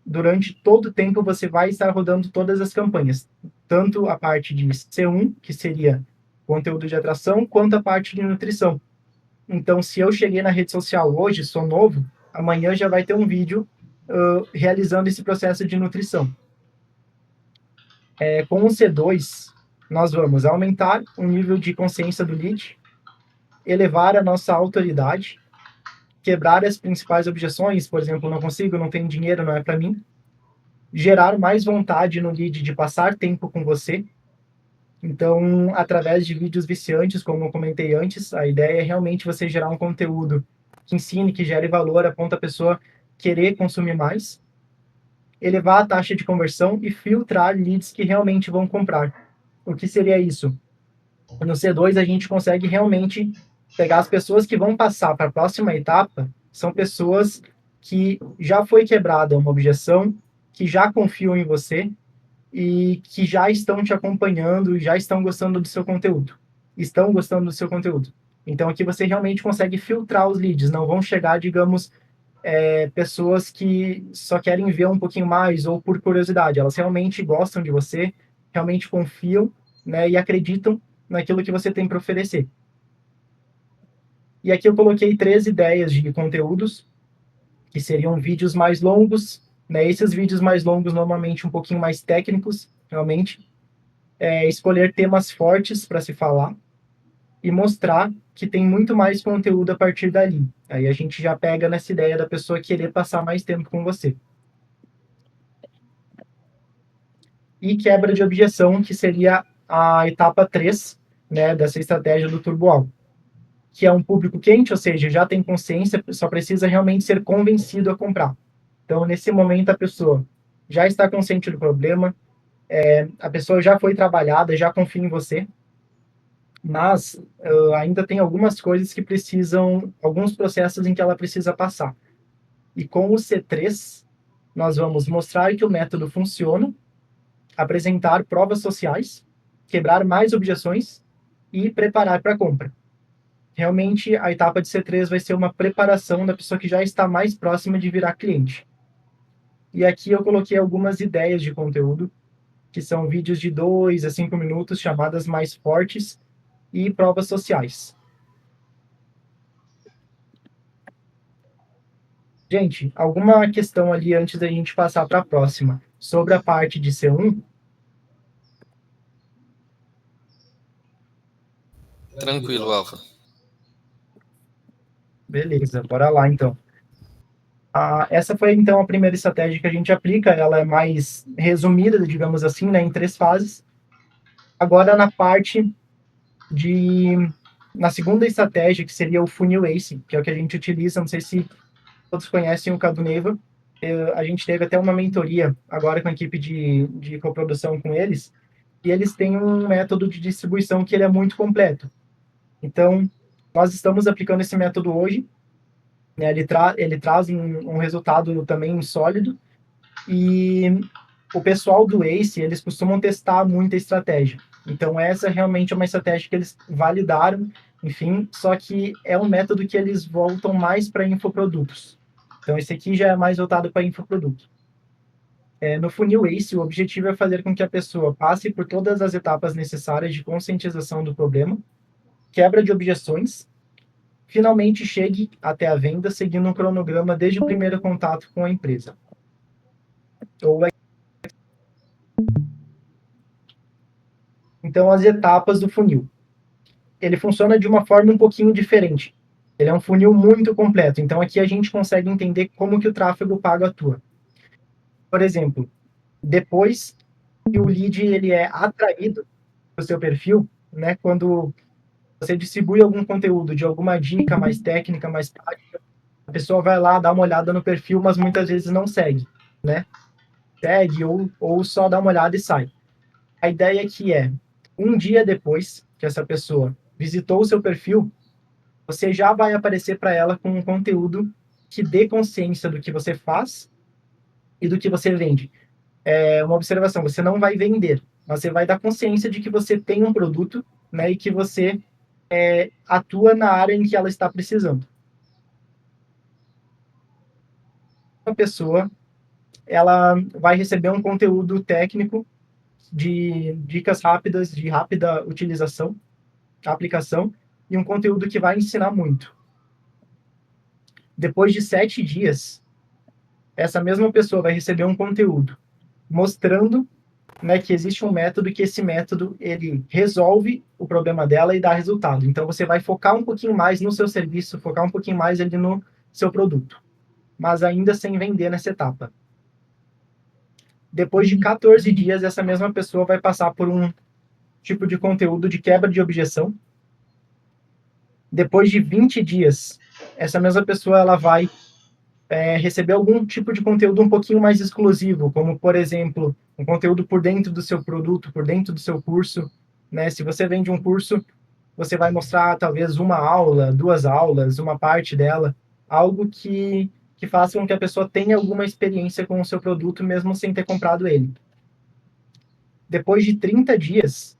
durante todo o tempo você vai estar rodando todas as campanhas, tanto a parte de C1, que seria conteúdo de atração, quanto a parte de nutrição. Então, se eu cheguei na rede social hoje, sou novo, amanhã já vai ter um vídeo realizando esse processo de nutrição. Com o C2, nós vamos aumentar o nível de consciência do lead, elevar a nossa autoridade, quebrar as principais objeções, por exemplo, não consigo, não tenho dinheiro, não é para mim. Gerar mais vontade no lead de passar tempo com você. Então, através de vídeos viciantes, como eu comentei antes, a ideia é realmente você gerar um conteúdo que ensine, que gere valor, a ponto a pessoa querer consumir mais. Elevar a taxa de conversão e filtrar leads que realmente vão comprar. O que seria isso? No C2, a gente consegue realmente pegar as pessoas que vão passar para a próxima etapa, são pessoas que já foi quebrada uma objeção, que já confiam em você e que já estão te acompanhando, já estão gostando do seu conteúdo. Estão gostando do seu conteúdo. Então, aqui você realmente consegue filtrar os leads. Não vão chegar, digamos, pessoas que só querem ver um pouquinho mais ou por curiosidade. Elas realmente gostam de você, realmente confiam, né, e acreditam naquilo que você tem para oferecer. E aqui eu coloquei 3 ideias de conteúdos, que seriam vídeos mais longos, né? Esses vídeos mais longos, normalmente um pouquinho mais técnicos, realmente. Escolher temas fortes para se falar e mostrar que tem muito mais conteúdo a partir dali. Aí a gente já pega nessa ideia da pessoa querer passar mais tempo com você. E quebra de objeção, que seria a etapa 3, né, dessa estratégia do Turbo, que é um público quente, ou seja, já tem consciência, só precisa realmente ser convencido a comprar. Então, nesse momento, a pessoa já está consciente do problema, a pessoa já foi trabalhada, já confia em você, mas ainda tem algumas coisas que precisam, alguns processos em que ela precisa passar. E com o C3, nós vamos mostrar que o método funciona, apresentar provas sociais, quebrar mais objeções e preparar para a compra. Realmente, a etapa de C3 vai ser uma preparação da pessoa que já está mais próxima de virar cliente. E aqui eu coloquei algumas ideias de conteúdo, que são vídeos de 2 a 5 minutos, chamadas mais fortes, e provas sociais. Gente, alguma questão ali antes da gente passar para a próxima, sobre a parte de C1? Tranquilo, Alfa. Beleza, bora lá então. Essa foi então a primeira estratégia que a gente aplica, ela é mais resumida, digamos assim, né, em 3 fases. Agora na parte na segunda estratégia, que seria o Funil Ace, que é o que a gente utiliza, não sei se todos conhecem o Cadu Neva, a gente teve até uma mentoria agora com a equipe de coprodução com eles, e eles têm um método de distribuição que ele é muito completo. Então, nós estamos aplicando esse método hoje, né, ele traz um resultado também sólido, e o pessoal do Ace, eles costumam testar muita estratégia. Então, essa realmente é uma estratégia que eles validaram, enfim, só que é um método que eles voltam mais para infoprodutos. Então, esse aqui já é mais voltado para infoproduto. No funil ACE, o objetivo é fazer com que a pessoa passe por todas as etapas necessárias de conscientização do problema, quebra de objeções, finalmente chegue até a venda, seguindo um cronograma desde o primeiro contato com a empresa. Então, as etapas do funil. Ele funciona de uma forma um pouquinho diferente. Ele é um funil muito completo. Então, aqui a gente consegue entender como que o tráfego pago atua. Por exemplo, depois que o lead ele é atraído para o seu perfil, né, quando você distribui algum conteúdo de alguma dica mais técnica, mais prática, a pessoa vai lá, dá uma olhada no perfil, mas muitas vezes não segue, né? Segue ou só dá uma olhada e sai. A ideia aqui é, um dia depois que essa pessoa visitou o seu perfil, você já vai aparecer para ela com um conteúdo que dê consciência do que você faz e do que você vende. É uma observação, você não vai vender, mas você vai dar consciência de que você tem um produto, né, e que você atua na área em que ela está precisando. Uma pessoa, ela vai receber um conteúdo técnico de dicas rápidas, de rápida utilização, aplicação, e um conteúdo que vai ensinar muito. Depois de 7 dias, essa mesma pessoa vai receber um conteúdo mostrando, né, que existe um método e que esse método ele resolve o problema dela e dá resultado. Então você vai focar um pouquinho mais no seu serviço, focar um pouquinho mais ali no seu produto, mas ainda sem vender nessa etapa. Depois de 14 dias, essa mesma pessoa vai passar por um tipo de conteúdo de quebra de objeção. Depois de 20 dias, essa mesma pessoa ela vai receber algum tipo de conteúdo um pouquinho mais exclusivo, como, por exemplo, um conteúdo por dentro do seu produto, por dentro do seu curso, né? Se você vende um curso, você vai mostrar talvez uma aula, 2 aulas, uma parte dela, algo que faça com que a pessoa tenha alguma experiência com o seu produto, mesmo sem ter comprado ele. Depois de 30 dias,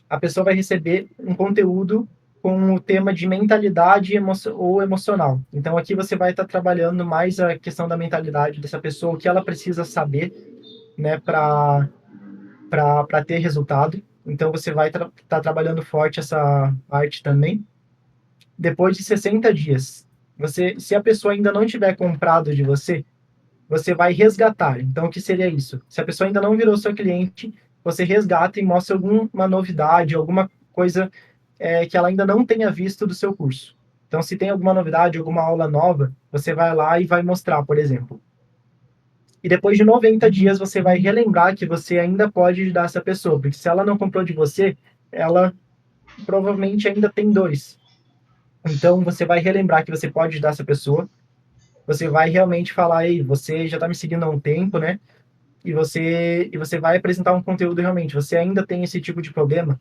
a pessoa vai receber um conteúdo com o tema de mentalidade ou emocional. Então, aqui você vai estar trabalhando mais a questão da mentalidade dessa pessoa, o que ela precisa saber, né, para ter resultado. Então, você vai estar trabalhando forte essa parte também. Depois de 60 dias, se a pessoa ainda não tiver comprado de você, você vai resgatar. Então, o que seria isso? Se a pessoa ainda não virou seu cliente, você resgata e mostra alguma novidade, alguma coisa que ela ainda não tenha visto do seu curso. Então, se tem alguma novidade, alguma aula nova, você vai lá e vai mostrar, por exemplo. E depois de 90 dias, você vai relembrar que você ainda pode ajudar essa pessoa, porque se ela não comprou de você, ela provavelmente ainda tem 2. Então, você vai relembrar que você pode ajudar essa pessoa, você vai realmente falar, ei, você já está me seguindo há um tempo, né? E você vai apresentar um conteúdo realmente, você ainda tem esse tipo de problema,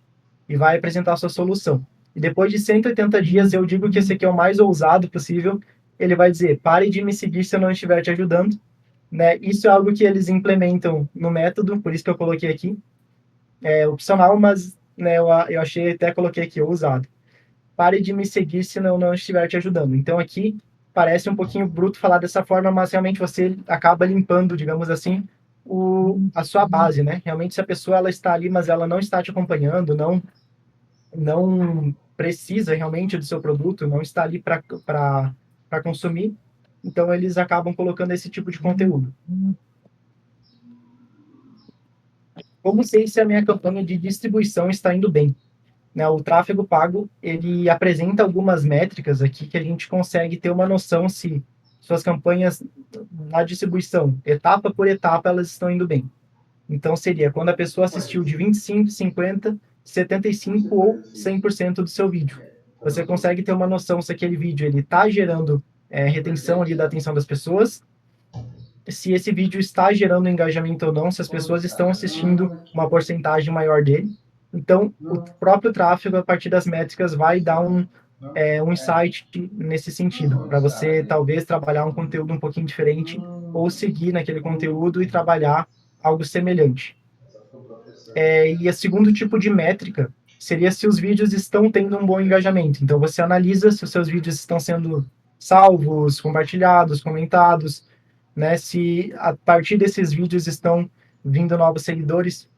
e vai apresentar a sua solução. E depois de 180 dias, eu digo que esse aqui é o mais ousado possível, ele vai dizer, pare de me seguir se eu não estiver te ajudando, né? Isso é algo que eles implementam no método, por isso que eu coloquei aqui. É opcional, mas né, eu achei, até coloquei aqui, ousado. Pare de me seguir se eu não estiver te ajudando. Então aqui, parece um pouquinho bruto falar dessa forma, mas realmente você acaba limpando, digamos assim, a sua base, né? Realmente, se a pessoa ela está ali, mas ela não está te acompanhando, não precisa realmente do seu produto, não está ali para consumir, então eles acabam colocando esse tipo de conteúdo. Como sei se a minha campanha de distribuição está indo bem? Né, o tráfego pago, ele apresenta algumas métricas aqui que a gente consegue ter uma noção se suas campanhas na distribuição, etapa por etapa, elas estão indo bem. Então, seria quando a pessoa assistiu de 25, 50, 75 ou 100% do seu vídeo. Você consegue ter uma noção se aquele vídeo está gerando retenção ali da atenção das pessoas, se esse vídeo está gerando engajamento ou não, se as pessoas estão assistindo uma porcentagem maior dele. Então, o próprio tráfego, a partir das métricas, vai dar um insight nesse sentido, para você talvez trabalhar um conteúdo um pouquinho diferente ou seguir naquele conteúdo e trabalhar algo semelhante. E o segundo tipo de métrica seria se os vídeos estão tendo um bom engajamento. Então, você analisa se os seus vídeos estão sendo salvos, compartilhados, comentados, né? Se a partir desses vídeos estão vindo novos seguidores.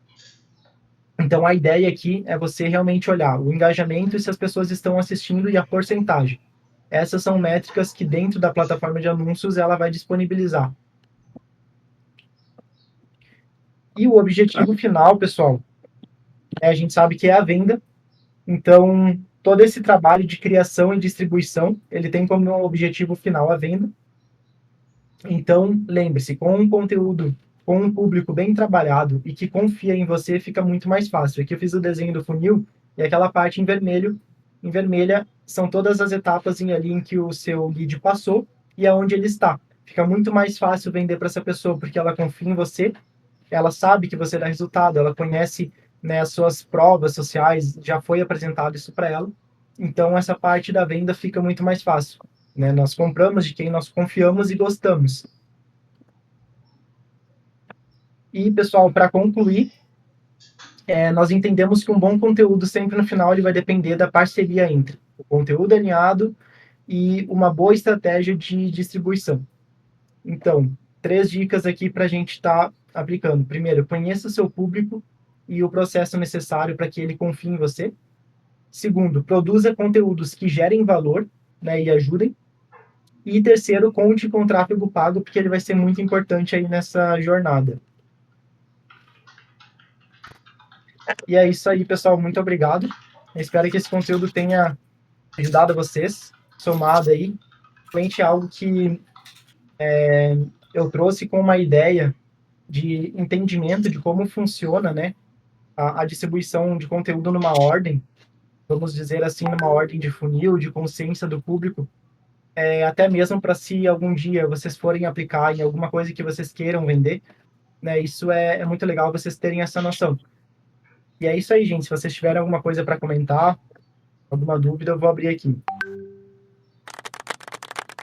Então, a ideia aqui é você realmente olhar o engajamento e se as pessoas estão assistindo e a porcentagem. Essas são métricas que dentro da plataforma de anúncios ela vai disponibilizar. E o objetivo final, pessoal, a gente sabe que é a venda. Então, todo esse trabalho de criação e distribuição, ele tem como objetivo final a venda. Então, lembre-se, com um conteúdo, com um público bem trabalhado e que confia em você, fica muito mais fácil. Aqui eu fiz o desenho do funil e aquela parte em vermelho, em vermelha, são todas as etapas ali em que o seu lead passou e aonde ele está. Fica muito mais fácil vender para essa pessoa, porque ela confia em você, ela sabe que você dá resultado, ela conhece, né, as suas provas sociais, já foi apresentado isso para ela. Então, essa parte da venda fica muito mais fácil. Né? Nós compramos de quem nós confiamos e gostamos. E, pessoal, para concluir, nós entendemos que um bom conteúdo sempre no final ele vai depender da parceria entre o conteúdo alinhado e uma boa estratégia de distribuição. Então, 3 dicas aqui para a gente estar aplicando. Primeiro, conheça o seu público e o processo necessário para que ele confie em você. Segundo, produza conteúdos que gerem valor, né, e ajudem. E terceiro, conte com tráfego pago, porque ele vai ser muito importante aí nessa jornada. E é isso aí, pessoal. Muito obrigado. Eu espero que esse conteúdo tenha ajudado vocês, somado aí. Realmente algo que eu trouxe com uma ideia de entendimento de como funciona, né, a distribuição de conteúdo numa ordem, vamos dizer assim, numa ordem de funil, de consciência do público, até mesmo para se algum dia vocês forem aplicar em alguma coisa que vocês queiram vender, né, isso é muito legal vocês terem essa noção. E é isso aí, gente. Se vocês tiverem alguma coisa para comentar, alguma dúvida, eu vou abrir aqui.